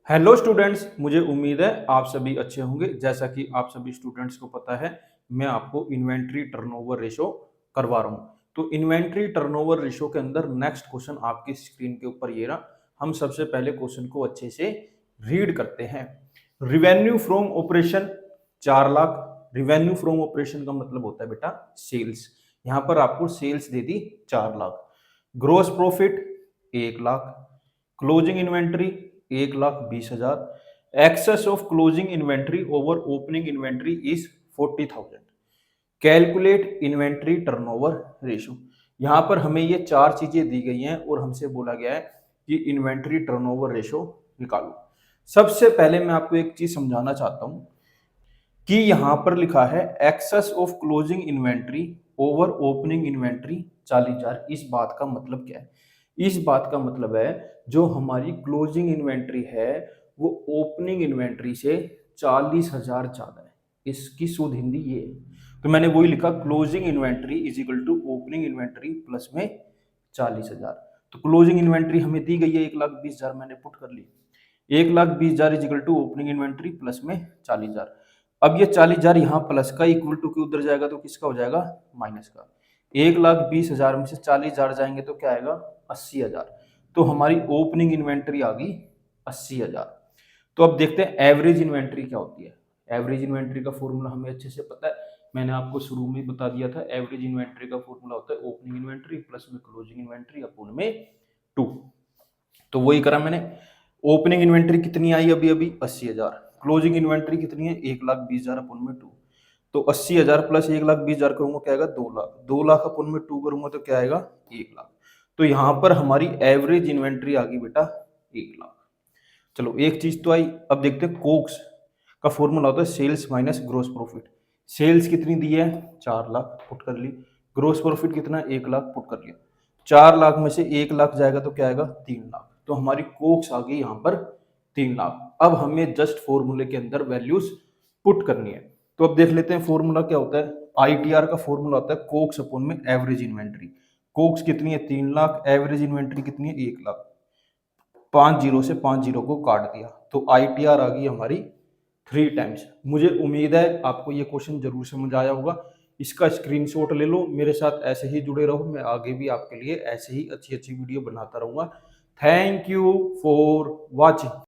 Hello students, मुझे उम्मीद है आप सभी अच्छे होंगे। जैसा कि आप सभी स्टूडेंट्स को पता है, मैं आपको इन्वेंट्री टर्नओवर रेशो करवा रहा हूं। तो इन्वेंट्री टर्नओवर रेशो के अंदर नेक्स्ट क्वेश्चन आपकी स्क्रीन के ऊपर ये रहा। हम सबसे पहले क्वेश्चन को अच्छे से रीड करते हैं। Revenue from operation 4 lakh. Revenue from operation का मतलब होता है बेटा सेल्स। यहां पर आपको सेल्स दे दी 4 lakh. Gross profit 1 lakh. Closing inventory 1,20,000। Excess of closing inventory over opening inventory is 40,000। Calculate inventory turnover ratio. यहां पर हमें ये 4 चीजें दी गई हैं और हमसे बोला गया है कि इन्वेंट्री टर्नओवर रेशो निकालो। सबसे पहले मैं आपको एक चीज समझाना चाहता हूं कि यहां पर लिखा है excess of closing inventory over opening inventory 40,000। इस बात का मतलब क्या है? इस बात का मतलब है जो हमारी क्लोजिंग इन्वेंट्री है वो ओपनिंग इन्वेंट्री से 40,000 ज्यादा है। इसकी शुद्ध हिंदी ये है। तो मैंने वही लिखा, closing inventory is equal to opening inventory plus में 40,000। तो क्लोजिंग इन्वेंट्री हमें दी गई है 1,20,000, मैंने पुट कर ली। 1,20,000 is equal to opening inventory plus में 40,000। अब ये 40,000 यहाँ प्लस का इक्वल टू के उधर जाएगा तो किसका हो जाएगा? माइनस का। 1,20,000 में से 40,000 जाएंगे तो क्या आएगा? 80,000। तो हमारी ओपनिंग इन्वेंट्री आ गई 80,000। तो अब देखते हैं एवरेज इन्वेंट्री क्या होती है। एवरेज इन्वेंट्री का फॉर्मूला हमें अच्छे से पता है, मैंने आपको शुरू में बता दिया था। एवरेज इन्वेंट्री का फॉर्मूला होता है ओपनिंग इन्वेंट्री प्लस में क्लोजिंग इन्वेंट्री अपॉन में 2। तो वही करा मैंने। ओपनिंग इन्वेंट्री कितनी आई अभी अभी? 80,000। क्लोजिंग इन्वेंट्री कितनी है? 1,20,000 अपॉन में 2। तो 80,000 प्लस 1,20,000 करूंगा क्या आएगा? 2 लाख। 2 लाख अपॉन में 2 करूंगा तो क्या आएगा? 1 लाख। तो यहां पर हमारी एवरेज इन्वेंट्री आ गई बेटा 1 लाख। चलो एक चीज तो आई। अब देखते हैं कोक्स का फॉर्मूला होता है sales minus gross profit. Sales कितनी दी है? 4 लाख, पुट कर ली। ग्रोस प्रॉफिट कितना? 1 लाख, पुट कर लिया। 4 लाख में से 1 लाख जाएगा तो क्या आएगा? 3 लाख। तो हमारी कोक्स आ गई यहाँ पर 3 लाख। अब हमें जस्ट फॉर्मूले के अंदर वैल्यूज पुट करनी है। तो अब देख लेते हैं फॉर्मूला क्या होता है। आईटीआर का फॉर्मूला होता है कोक्स अपॉन में एवरेज इन्वेंट्री। कोक्स कितनी है? 3 लाख। एवरेज इन्वेंट्री कितनी है? 1 लाख। 5 जीरो से 5 जीरो को काट दिया तो आईटीआर आ गई हमारी 3 टाइम्स। मुझे उम्मीद है आपको ये क्वेश्चन जरूर समझ आया होगा। इसका स्क्रीनशॉट ले लो, मेरे साथ ऐसे ही जुड़े रहो। मैं आगे भी आपके लिए ऐसे ही अच्छी अच्छी वीडियो बनाता रहूंगा। Thank you for watching.